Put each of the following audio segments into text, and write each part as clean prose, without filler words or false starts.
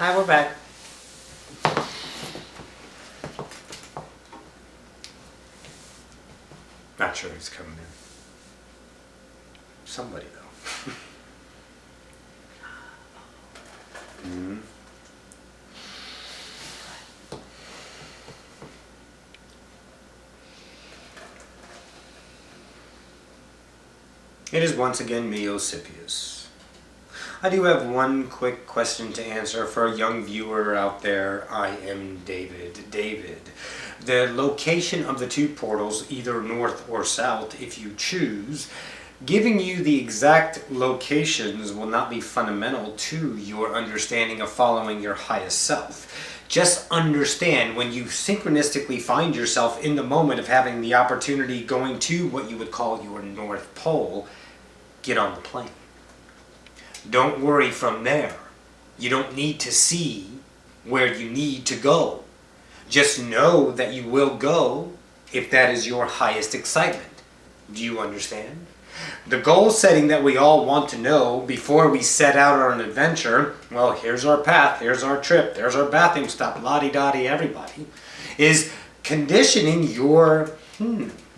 Hi, we're back. Not sure who's coming in. Somebody, though. Mm-hmm. It is once again me, Ocyphius. I do have one quick question to answer for a young viewer out there. I am David. David, the location of the two portals, either north or south, if you choose, giving you the exact locations will not be fundamental to your understanding of following your highest self. Just understand when you synchronistically find yourself in the moment of having the opportunity going to what you would call your North Pole, get on the plane. Don't worry from there. You don't need to see where you need to go. Just know that you will go if that is your highest excitement. Do you understand? The goal setting that we all want to know before we set out on an adventure, well, here's our path, here's our trip, there's our bathroom stop, la-di-da-di, everybody, is conditioning your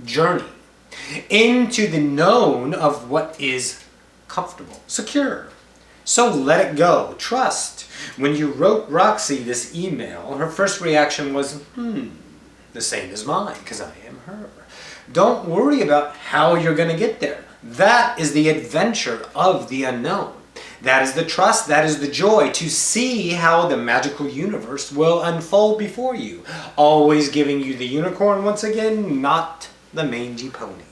journey into the known of what is comfortable, secure. So let it go. Trust. When you wrote Roxie this email, her first reaction was, the same as mine, because I am her. Don't worry about how you're going to get there. That is the adventure of the unknown. That is the trust, that is the joy to see how the magical universe will unfold before you. Always giving you the unicorn once again, not the mangy pony.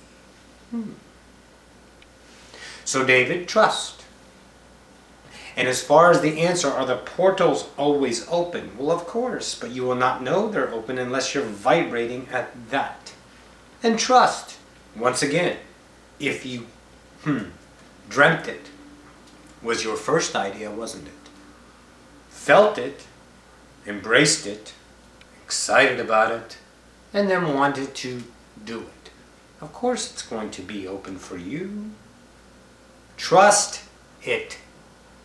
So David, trust. And as far as the answer, are the portals always open? Well, of course, but you will not know they're open unless you're vibrating at that. And trust, once again, if you dreamt it, was your first idea, wasn't it? Felt it, embraced it, excited about it, and then wanted to do it. Of course it's going to be open for you. Trust it.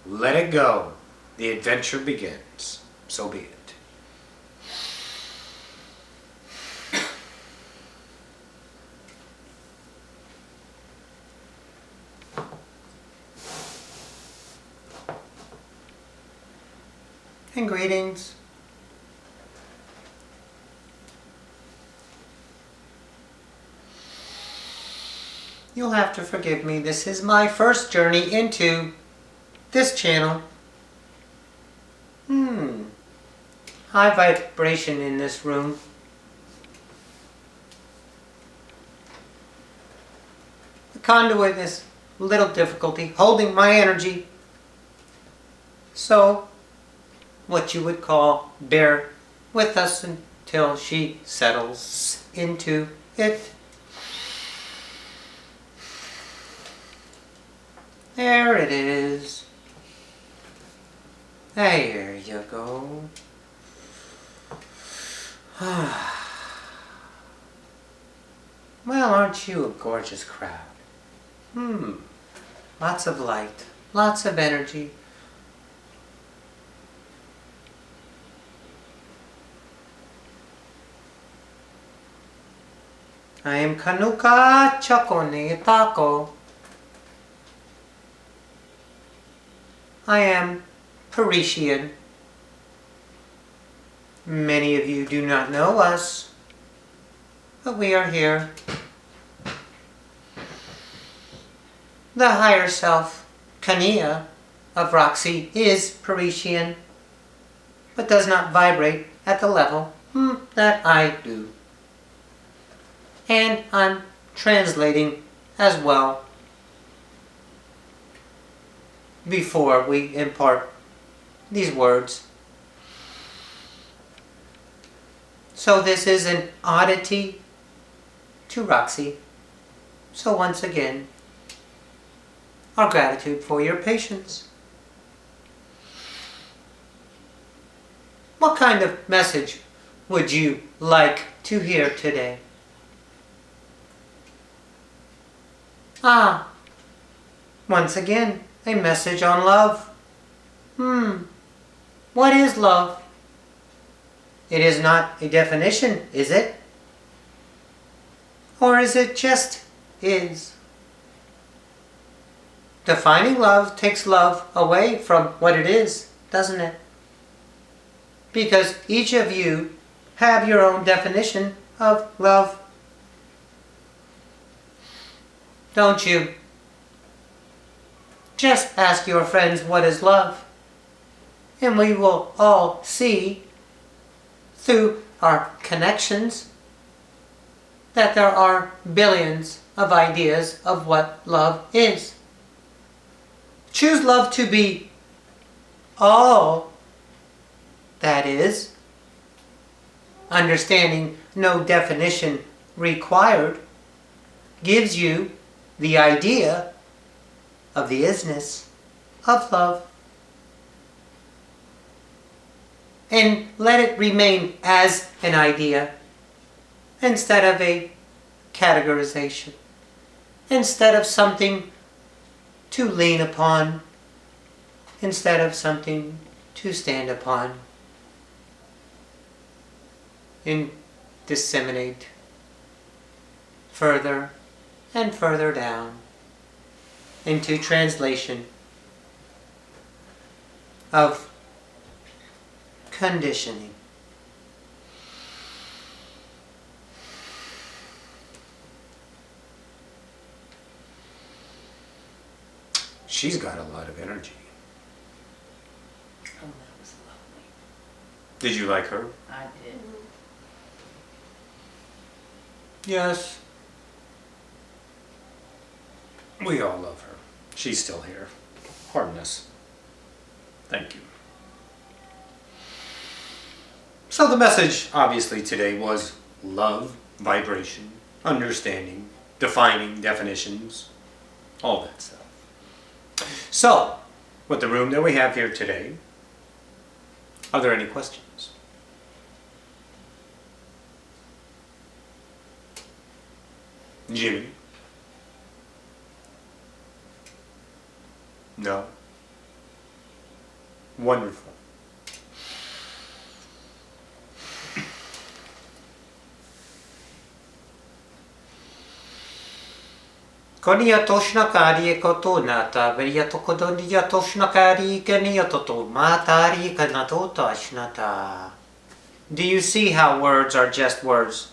Let it go. The adventure begins. So be it. And greetings. You'll have to forgive me. This is my first journey into this channel. High vibration in this room. The conduit is a little difficulty holding my energy. So, what you would call bear with us until she settles into it. There it is. There you go. Well, aren't you a gorgeous crowd? Lots of light, lots of energy. I am Kanuka Chakone Tako. I am Parisian. Many of you do not know us, but we are here. The higher self, Kania, of Roxie is Parisian, but does not vibrate at the level that I do. And I'm translating as well before we impart these words. So this is an oddity to Roxie. So once again, our gratitude for your patience. What kind of message would you like to hear today? Once again, a message on love. What is love? It is not a definition, is it? Or is it just is? Defining love takes love away from what it is, doesn't it? Because each of you have your own definition of love. Don't you? Just ask your friends what is love, and we will all see through our connections that there are billions of ideas of what love is. Choose love to be all that is, understanding no definition required, gives you the idea of the isness of love. And let it remain as an idea instead of a categorization, instead of something to lean upon, instead of something to stand upon, and disseminate further and further down into translation of conditioning. She's got a lot of energy. Oh, that was lovely. Did you like her? I did. Yes. We all love her. She's still here. Pardon us. Thank you. So the message, obviously, today was love, vibration, understanding, defining definitions, all that stuff. So, with the room that we have here today, are there any questions? Jimmy? No? Wonderful. Konia toshnakari kotonata, veriato kodonia toshnakari kanioto matari kanato tashnata. Do you see how words are just words?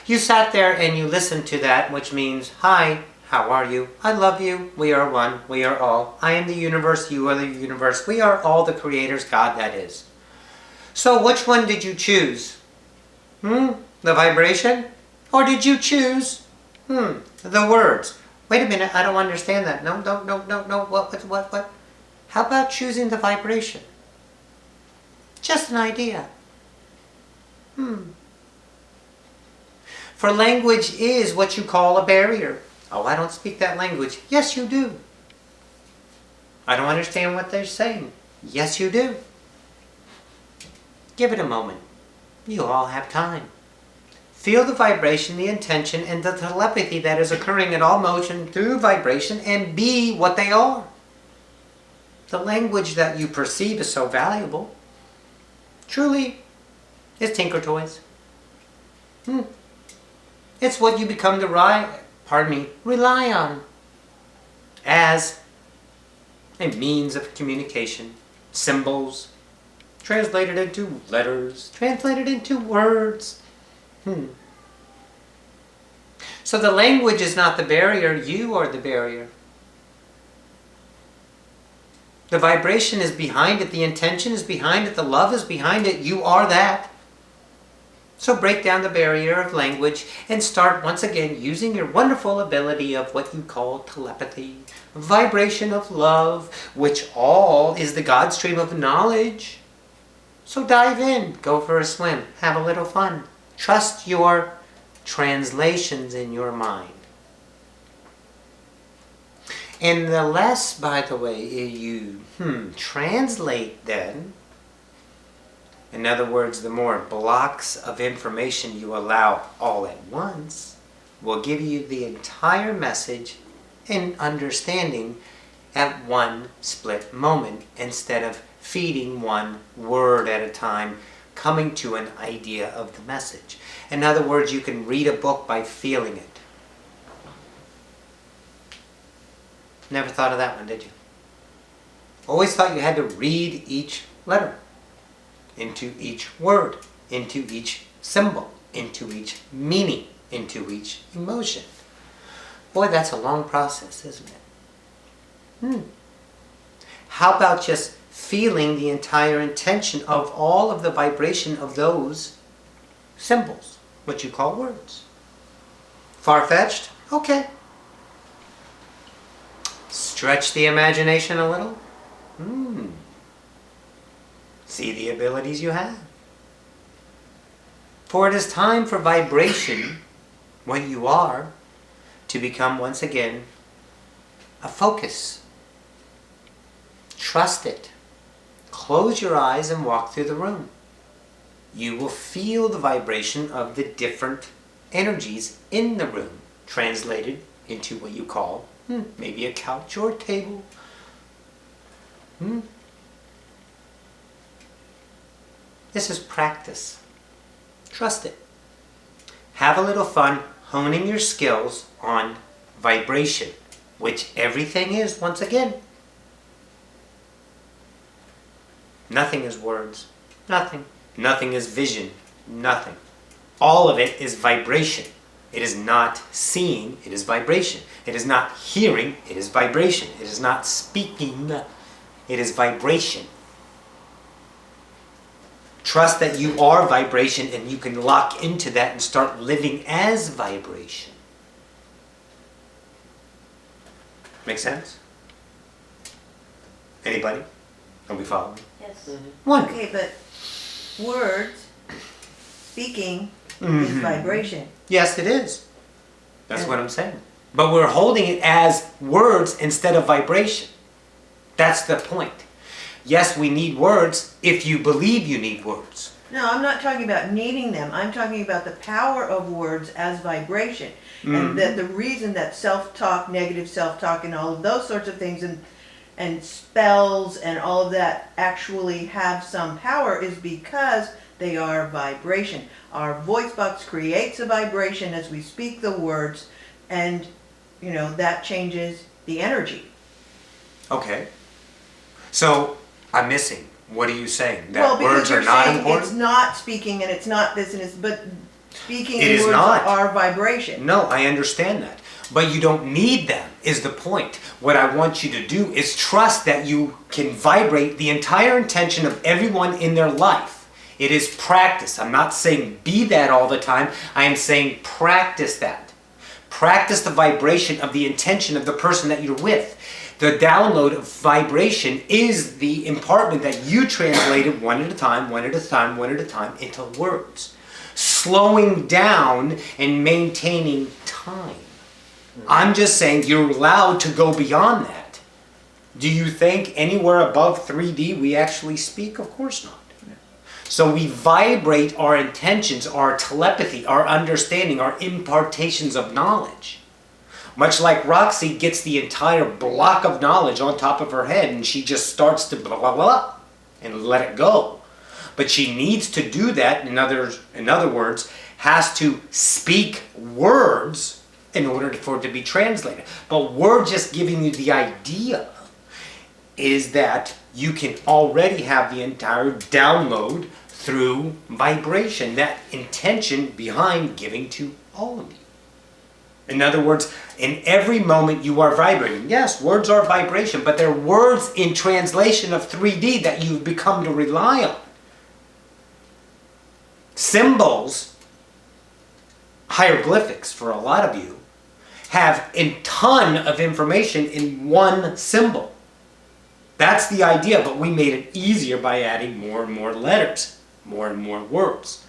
You sat there and you listened to that, which means, hi, how are you? I love you. We are one. We are all. I am the universe. You are the universe. We are all the creators, God that is. So which one did you choose? The vibration? Or did you choose, the words? Wait a minute, I don't understand that. No. What? How about choosing the vibration? Just an idea. For language is what you call a barrier. Oh, I don't speak that language. Yes, you do. I don't understand what they're saying. Yes, you do. Give it a moment. You all have time. Feel the vibration, the intention, and the telepathy that is occurring in all motion through vibration, and be what they are. The language that you perceive is so valuable. Truly, it's Tinker Toys. It's what you become to rely on as a means of communication. Symbols, translated into letters, translated into words. So the language is not the barrier, you are the barrier. The vibration is behind it, the intention is behind it, the love is behind it, you are that. So break down the barrier of language and start once again using your wonderful ability of what you call telepathy, vibration of love, which all is the God stream of knowledge. So dive in, go for a swim, have a little fun. Trust your translations in your mind. And the less, by the way, you translate then, in other words, the more blocks of information you allow all at once, will give you the entire message and understanding at one split moment instead of feeding one word at a time, coming to an idea of the message. In other words, you can read a book by feeling it. Never thought of that one, did you? Always thought you had to read each letter, into each word, into each symbol, into each meaning, into each emotion. Boy, that's a long process, isn't it? How about just feeling the entire intention of all of the vibration of those symbols, what you call words? Far-fetched? Okay. Stretch the imagination a little. See the abilities you have. For it is time for vibration, when you are, to become once again a focus. Trust it. Close your eyes and walk through the room. You will feel the vibration of the different energies in the room, translated into what you call maybe a couch or a table. This is practice. Trust it. Have a little fun honing your skills on vibration, which everything is, once again. Nothing is words. Nothing. Nothing is vision. Nothing. All of it is vibration. It is not seeing, it is vibration. It is not hearing, it is vibration. It is not speaking, it is vibration. Trust that you are vibration and you can lock into that and start living as vibration. Make sense? Anybody? Are we following? Yes. One. Okay, but words, speaking, is vibration. Yes, it is. That's what I'm saying. But we're holding it as words instead of vibration. That's the point. Yes, we need words if you believe you need words. No, I'm not talking about needing them. I'm talking about the power of words as vibration. And that the reason that self-talk, negative self-talk, and all of those sorts of things, and spells and all of that actually have some power is because they are vibration. Our voice box creates a vibration as we speak the words, and that changes the energy. Okay. So I'm missing. What are you saying? That Well, words because you're are not saying important? it's not speaking and it's not this and it's, but speaking It and is words not. are vibration. No, I understand that. But you don't need them, is the point. What I want you to do is trust that you can vibrate the entire intention of everyone in their life. It is practice. I'm not saying be that all the time. I am saying practice that. Practice the vibration of the intention of the person that you're with. The download of vibration is the impartment that you translated one at a time, one at a time, one at a time into words. Slowing down and maintaining time. I'm just saying you're allowed to go beyond that. Do you think anywhere above 3D we actually speak? Of course not. So we vibrate our intentions, our telepathy, our understanding, our impartations of knowledge. Much like Roxie gets the entire block of knowledge on top of her head and she just starts to blah, blah, blah, and let it go. But she needs to do that, in other words, has to speak words in order for it to be translated. But we're just giving you the idea is that you can already have the entire download through vibration, that intention behind giving to all of you. In other words, in every moment you are vibrating. Yes, words are vibration, but they're words in translation of 3D that you've become to rely on. Symbols, hieroglyphics for a lot of you, have a ton of information in one symbol. That's the idea, but we made it easier by adding more and more letters, more and more words.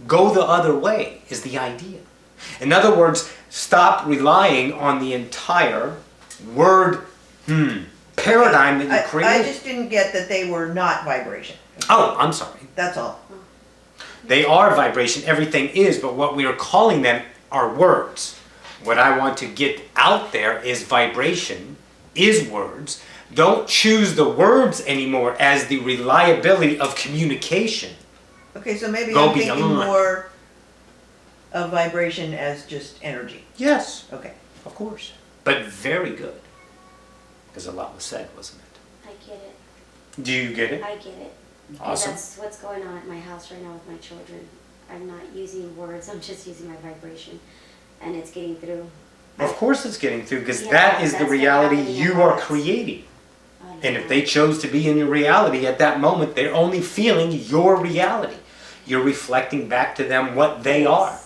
Go the other way is the idea. In other words, stop relying on the entire word paradigm that you created. I just didn't get that they were not vibration. Oh, I'm sorry. That's all. They are vibration, everything is, but what we are calling them are words. What I want to get out there is vibration is words. Don't choose the words anymore as the reliability of communication. Okay, so maybe Go I'm thinking beyond. more of vibration as just energy. Yes, Okay. of course. But very good. Because a lot was said, wasn't it? I get it. Do you get it? I get it. And Awesome. that's what's going on at my house right now with my children. I'm not using words, I'm just using my vibration. And it's getting through. Of course it's getting through, because Yeah, that is the that's what's reality happening in you our are lives. creating. I And know. if they chose to be in your reality at that moment, they're only feeling your reality. You're reflecting back to them what they are.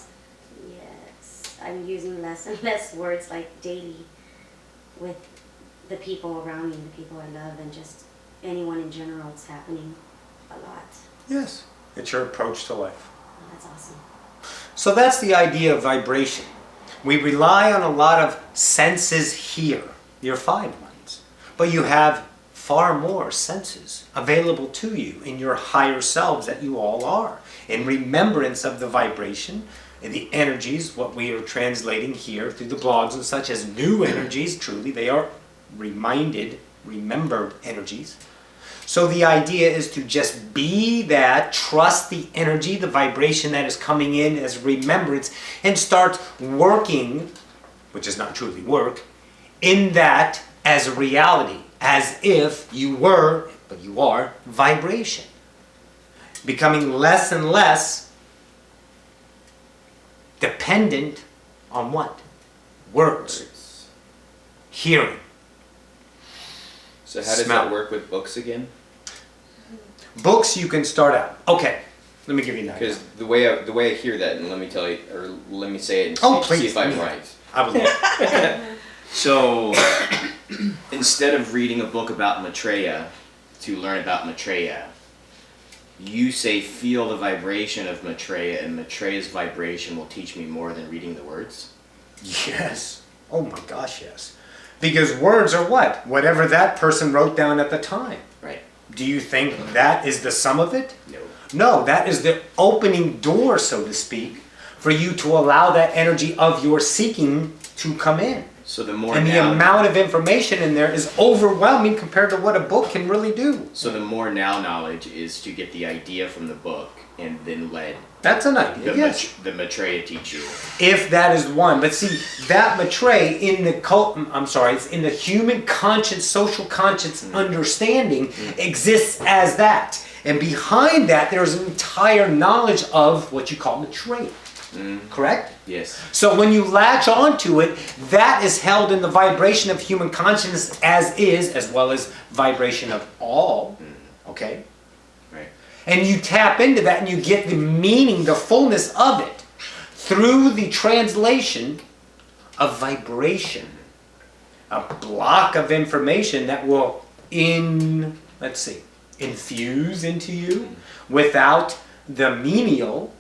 Yes. I'm using less and less words like daily with the people around me, the people I love, and just anyone in general. It's happening a lot. Yes. It's your approach to life. Oh, that's awesome. So that's the idea of vibration. We rely on a lot of senses here, your five ones, but you have far more senses available to you in your higher selves that you all are, in remembrance of the vibration and the energies, what we are translating here through the blogs and such as new energies. Truly, they are remembered energies. So the idea is to just be that, trust the energy, the vibration that is coming in as remembrance, and start working, which is not truly work, in that as a reality, as if you were, but you are, vibration. Becoming less and less dependent on what? Words. Hearing. So how does Smell. that work with books again? Books you can start out. Okay, let me give you an idea. Because the way I hear that, and let me tell you, or let me say it and Oh, see, please, see if I'm yeah. right. I would love So instead of reading a book about Maitreya to learn about Maitreya, you say feel the vibration of Maitreya, and Maitreya's vibration will teach me more than reading the words? Yes. Oh my gosh, yes. Because words are what? Whatever that person wrote down at the time. Right. Do you think that is the sum of it? No. No, that is the opening door, so to speak, for you to allow that energy of your seeking to come in. So the more And the now, amount of information in there is overwhelming compared to what a book can really do. so the more now knowledge is to get the idea from the book and then let That's an idea, the, yes. the Maitreya teach you. If that is one. But see, that Maitreya in the it's in the human conscience, social conscience understanding exists as that. And behind that, there's an entire knowledge of what you call Maitreya. Correct? Yes. So when you latch onto it, that is held in the vibration of human consciousness as is, as well as vibration of all. Okay? Right. And you tap into that and you get the meaning, the fullness of it through the translation of vibration. A block of information that will infuse into you without the menial,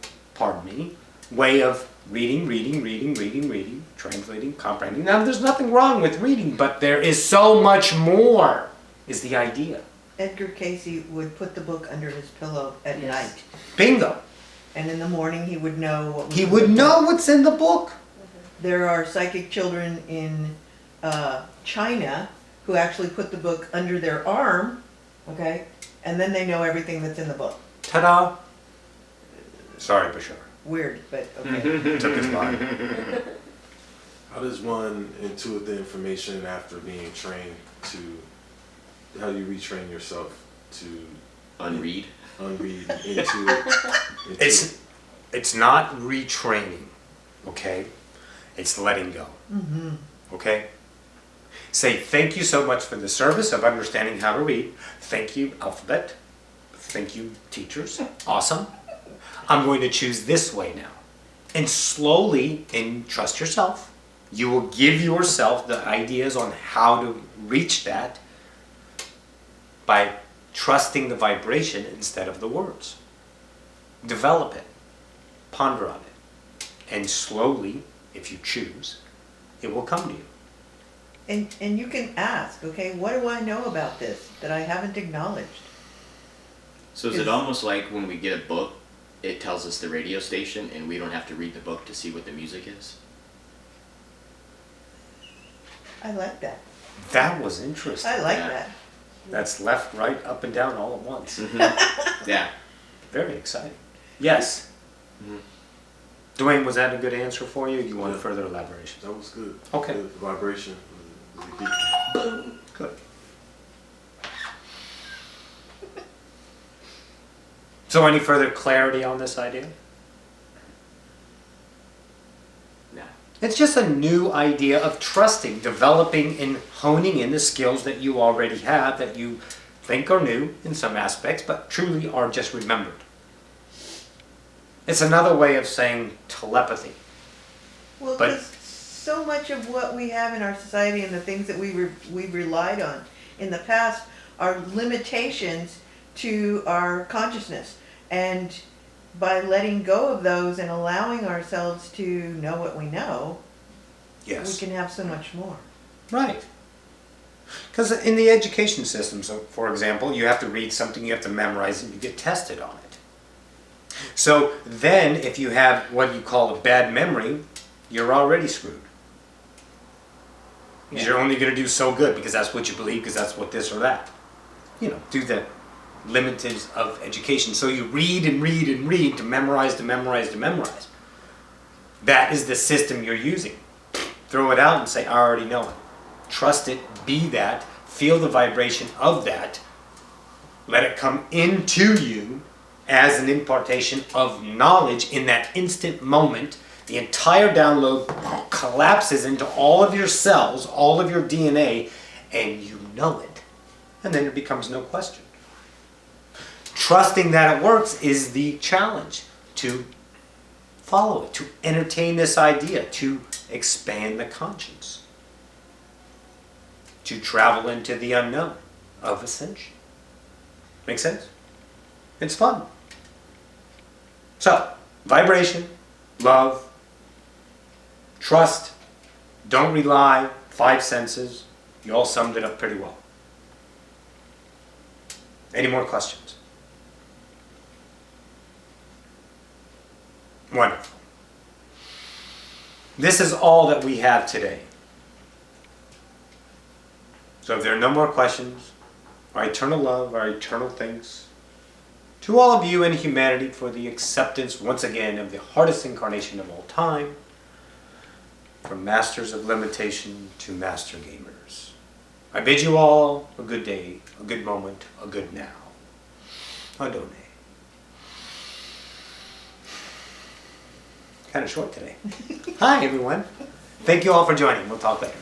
way of reading, translating, comprehending. Now there's nothing wrong with reading, but there is so much more, is the idea. Edgar Casey would put the book under his pillow at night, Bingo. and in the morning he would know what was He in would the book. know what's in the book. There are psychic children in China who actually put the book under their arm, okay, and then they know everything that's in the book. Ta-da. Sorry, Bashar. Weird, but okay. Took his line. How does one intuit the information after being trained to, how do you retrain yourself to Unread. unread into It's not retraining, okay? It's letting go, okay? Say thank you so much for the service of understanding how to read. Thank you, alphabet. Thank you, teachers. Awesome. I'm going to choose this way now. And slowly, and trust yourself, you will give yourself the ideas on how to reach that by trusting the vibration instead of the words. Develop it. Ponder on it. And slowly, if you choose, it will come to you. And you can ask, okay, what do I know about this that I haven't acknowledged? So is it almost like when we get a book, it tells us the radio station and we don't have to read the book to see what the music is? I like that. That was interesting. I like Yeah. that. That's left, right, up, and down all at once. Yeah. Very exciting. Yes. Dwayne, was that a good answer for you? You want Yeah. further elaboration? That was good. Okay. The vibration was the key. Good. So, any further clarity on this idea? No. It's just a new idea of trusting, developing, and honing in the skills that you already have that you think are new in some aspects, but truly are just remembered. It's another way of saying telepathy. Well, But- because so much of what we have in our society and the things that we've relied on in the past are limitations to our consciousness. And by letting go of those and allowing ourselves to know what we know, we can have so much more. Right. Because in the education system, so for example, you have to read something, you have to memorize it, you get tested on it. So then if you have what you call a bad memory, you're already screwed. Because you're only going to do so good because that's what you believe, because that's what this or that. You know, do the limiteds of education. So you read and read and read to memorize, to memorize, to memorize. That is the system you're using. Throw it out and say, I already know it. Trust it, be that, feel the vibration of that, let it come into you as an impartation of knowledge in that instant moment. The entire download collapses into all of your cells, all of your DNA, and you know it. And then it becomes no question. Trusting that it works is the challenge, to follow it, to entertain this idea, to expand the conscience, to travel into the unknown of ascension. Make sense? It's fun. So, vibration, love, trust, don't rely, 5 senses. You all summed it up pretty well. Any more questions? Wonderful. This is all that we have today. So if there are no more questions, our eternal love, our eternal thanks to all of you and humanity for the acceptance once again of the hardest incarnation of all time, from masters of limitation to master gamers. I bid you all a good day, a good moment, a good now. Adonai. Kind of short today. Hi everyone. Thank you all for joining. We'll talk later.